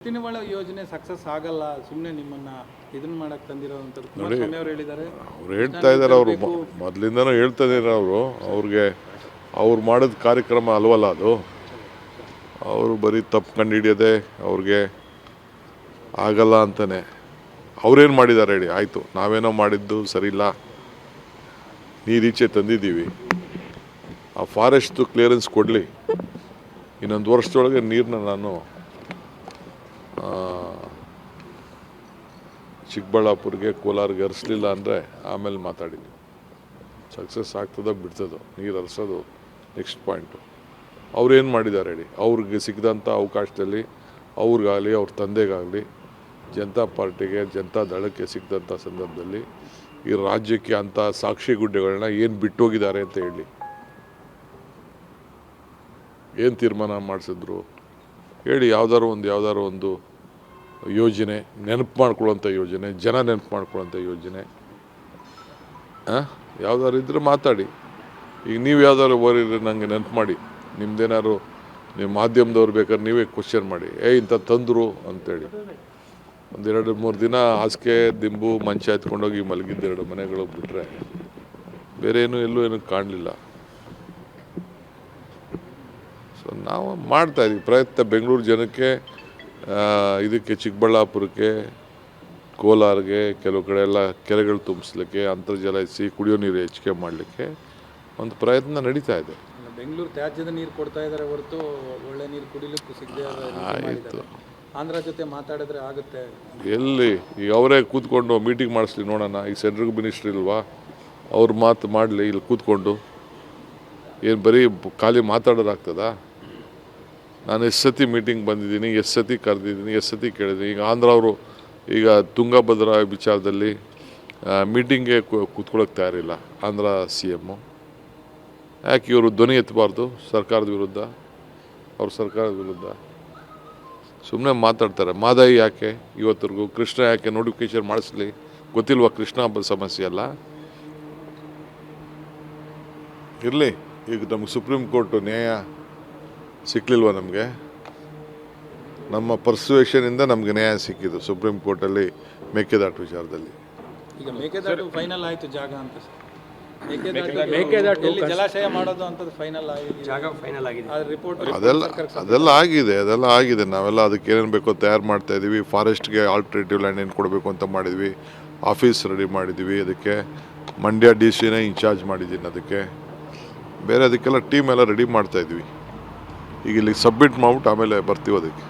ಎತ್ತಿನಹೊಳೆ ಯೋಜನೆ ಸಕ್ಸಸ್ ಆಗಲ್ಲ, ಸುಮ್ಮನೆ ನಿಮ್ಮನ್ನ ಇದನ್ನ ಮಾಡಕ್ಕೆ ತಂದಿರೋವಂಥದ್ದು ಕುಮಾರಸ್ವಾಮಿ ಅವರು ಹೇಳಿದ್ದಾರೆ. ಅವ್ರು ಹೇಳ್ತಾ ಇದ್ದಾರೆ, ಅವರು ಮೊದಲಿಂದನೂ ಹೇಳ್ತಾ ಇದ್ದಾರೆ. ಅವ್ರಿಗೆ ಅವ್ರು ಮಾಡಿದ ಕಾರ್ಯಕ್ರಮ ಅಲ್ವಲ್ಲ ಅದು. ಅವರು ಬರೀ ತಪ್ಪು ಕಂಡು ಹಿಡಿಯೋದೆ, ಅವ್ರಿಗೆ ಆಗಲ್ಲ ಅಂತಾನೆ. ಅವ್ರೇನು ಮಾಡಿದ್ದಾರೆ ಹೇಳಿ? ಆಯಿತು, ನಾವೇನೋ ಮಾಡಿದ್ದು ಸರಿಯಿಲ್ಲ, ನೀರೀಚೆ ತಂದಿದ್ದೀವಿ, ಆ ಫಾರೆಸ್ಟ್ದು ಕ್ಲಿಯರೆನ್ಸ್ ಕೊಡಲಿ, ಇನ್ನೊಂದು ವರ್ಷದೊಳಗೆ ನೀರನ್ನ ನಾನು ಚಿಕ್ಕಬಳ್ಳಾಪುರಿಗೆ ಕೋಲಾರಿಗೆ ಹರಿಸಲಿಲ್ಲ ಅಂದರೆ ಆಮೇಲೆ ಮಾತಾಡಿದ್ವಿ. ಸಕ್ಸಸ್ ಆಗ್ತದೋ ಬಿಡ್ತದೋ, ನೀರು ಹರಿಸೋದು ನೆಕ್ಸ್ಟ್ ಪಾಯಿಂಟು. ಅವ್ರೇನು ಮಾಡಿದ್ದಾರೆ ಹೇಳಿ? ಅವ್ರಿಗೆ ಸಿಕ್ಕಿದಂಥ ಅವಕಾಶದಲ್ಲಿ ಅವ್ರಿಗಾಗಲಿ ಅವ್ರ ತಂದೆಗಾಗಲಿ ಜನತಾ ಪಾರ್ಟಿಗೆ ಜನತಾ ದಳಕ್ಕೆ ಸಿಕ್ಕಿದಂಥ ಸಂದರ್ಭದಲ್ಲಿ ಈ ರಾಜ್ಯಕ್ಕೆ ಅಂಥ ಸಾಕ್ಷಿ ಗುಡ್ಡೆಗಳನ್ನ ಏನು ಬಿಟ್ಟೋಗಿದ್ದಾರೆ ಅಂತ ಹೇಳಿ, ಏನು ತೀರ್ಮಾನ ಮಾಡಿಸಿದ್ರು ಹೇಳಿ? ಯಾವ್ದಾರು ಒಂದು ಯೋಜನೆ ನೆನಪು ಮಾಡ್ಕೊಳ್ಳೋಂಥ ಯೋಜನೆ, ಜನ ನೆನಪು ಮಾಡ್ಕೊಳ್ಳೋಂಥ ಯೋಜನೆ ಯಾವ್ದಾದ್ರು ಇದ್ದರೆ ಮಾತಾಡಿ. ಈಗ ನೀವು ಯಾವ್ದಾದ್ರು ಓರಿದ್ರೆ ನನಗೆ ನೆನಪು ಮಾಡಿ, ನಿಮ್ದೇನಾದ್ರು ನೀವು ಮಾಧ್ಯಮದವ್ರು ಬೇಕಾದ್ರೆ ನೀವೇ ಕ್ವಶನ್ ಮಾಡಿ, ಇಂಥ ತಂದರು ಅಂತೇಳಿ. ಒಂದು 2-3 ದಿನ ಹಾಸಿಗೆ ದಿಂಬು ಮಂಚ ಎತ್ಕೊಂಡೋಗಿ ಮಲಗಿದ್ದು 2 ಮನೆಗಳು ಬಿಟ್ಟರೆ ಬೇರೆ ಎಲ್ಲೂ ಕಾಣಲಿಲ್ಲ. ಸೊ ನಾವು ಮಾಡ್ತಾಯಿದ್ದೀವಿ ಪ್ರಯತ್ನ. ಬೆಂಗಳೂರು ಜನಕ್ಕೆ, ಇದಕ್ಕೆ ಚಿಕ್ಕಬಳ್ಳಾಪುರಕ್ಕೆ, ಕೋಲಾರ್ಗೆ, ಕೆಲವು ಕಡೆ ಎಲ್ಲ ಕೆರೆಗಳು ತುಂಬಿಸ್ಲಿಕ್ಕೆ, ಅಂತರ್ಜಲ ಹೆಚ್ಚಿಸಿ ಕುಡಿಯೋ ನೀರು ಹೆಚ್ಚಿಗೆ ಮಾಡಲಿಕ್ಕೆ ಒಂದು ಪ್ರಯತ್ನ ನಡೀತಾ ಇದೆ. ಬೆಂಗಳೂರು ತ್ಯಾಜ್ಯದ ನೀರು ಕೊಡ್ತಾ ಇದ್ದಾರೆ ಹೊರತು ಒಳ್ಳೆ ನೀರು ಕುಡಿಲಿಕ್ಕೂ ಸಿಗದೆ ಆಯಿತು. ಆಂಧ್ರ ಜೊತೆ ಮಾತಾಡಿದ್ರೆ ಆಗುತ್ತೆ. ಎಲ್ಲಿ ಈಗ ಅವರೇ ಕೂತ್ಕೊಂಡು ಮೀಟಿಂಗ್ ಮಾಡಿಸ್ಲಿ ನೋಡೋಣ. ಈಗ ಸೆಂಟ್ರಲ್ ಮಿನಿಸ್ಟ್ರಿ ಇಲ್ವಾ, ಅವ್ರು ಮಾತು ಮಾಡಲಿ ಇಲ್ಲಿ ಕೂತ್ಕೊಂಡು. ಏನು ಬರೀ ಖಾಲಿ ಮಾತಾಡೋದಾಗ್ತದಾ? ನಾನು ಎಷ್ಟು ಸತಿ ಮೀಟಿಂಗ್ ಬಂದಿದ್ದೀನಿ, ಎಷ್ಟು ಸತಿ ಕರೆದಿದ್ದೀನಿ, ಎಷ್ಟು ಸತಿ ಕೇಳಿದ್ದೀನಿ. ಈಗ ಆಂಧ್ರ ಅವರು ಈಗ ತುಂಗಭದ್ರಾ ವಿಚಾರದಲ್ಲಿ ಮೀಟಿಂಗ್ಗೆ ಕೂತ್ಕೊಳ್ಳೋಕೆ ತಯಾರಿಲ್ಲ ಆಂಧ್ರ CM. ಯಾಕೆ ಇವರು ಧ್ವನಿ ಎತ್ತಬಾರ್ದು ಸರ್ಕಾರದ ವಿರುದ್ಧ? ಅವ್ರ ಸರ್ಕಾರದ ವಿರುದ್ಧ ಸುಮ್ಮನೆ ಮಾತಾಡ್ತಾರೆ. ಮಾದಾಯಿ ಯಾಕೆ ಇವತ್ತರೆಗೂ, ಕೃಷ್ಣ ಯಾಕೆ ನೋಟಿಫಿಕೇಶನ್ ಮಾಡಿಸ್ಲಿ? ಗೊತ್ತಿಲ್ವಾ ಕೃಷ್ಣ ಹಬ್ಬದ ಸಮಸ್ಯೆ ಅಲ್ಲ? ಇರಲಿ. ಈಗ ನಮ್ಗೆ ಸುಪ್ರೀಂ ಕೋರ್ಟು ನ್ಯಾಯ ಸಿಕ್ಕಲಿಲ್ವ? ನಮಗೆ ನಮ್ಮ ಪರ್ಸುವೇಷನಿಂದ ನಮಗೆ ನ್ಯಾಯ ಸಿಕ್ಕಿದ್ದು ಸುಪ್ರೀಂ ಕೋರ್ಟಲ್ಲಿ ಮೇಕೆದಾಟು ವಿಚಾರದಲ್ಲಿ. ಈಗ ಮೇಕೆದಾಟು ಫೈನಲ್ ಆಯಿತು ಜಾಗ ಅಂತ. ಮೇಕೆದಾಟು ಜಲಾಶಯ ಮಾಡೋದು ಅಂತದ್ದು ಫೈನಲ್ ಆಗಿದೆ, ಜಾಗ ಫೈನಲ್ ಆಗಿದೆ. ಅದೆಲ್ಲ ಆಗಿದೆ. ನಾವೆಲ್ಲ ಅದಕ್ಕೆ ಏನೇನು ಬೇಕೋ ತಯಾರು ಮಾಡ್ತಾ ಇದ್ದೀವಿ. ಫಾರೆಸ್ಟ್ಗೆ ಆಲ್ಟರ್ನೇಟಿವ್ ಲ್ಯಾಂಡ್ ಏನು ಕೊಡಬೇಕು ಅಂತ ಮಾಡಿದ್ವಿ. ಆಫೀಸ್ ರೆಡಿ ಮಾಡಿದ್ವಿ. ಅದಕ್ಕೆ ಮಂಡ್ಯ DC ಇನ್ಚಾರ್ಜ್ ಮಾಡಿದ್ದೀನಿ. ಅದಕ್ಕೆ ಬೇರೆ ಅದಕ್ಕೆಲ್ಲ ಟೀಮ್ ಎಲ್ಲ ರೆಡಿ ಮಾಡ್ತಾ ಇದ್ವಿ. ಈಗ ಇಲ್ಲಿ ಸಬ್ಮಿಟ್ ಮಾಡ್ಬಿಟ್ಟು ಆಮೇಲೆ ಬರ್ತೀವಿ ಅದಕ್ಕೆ.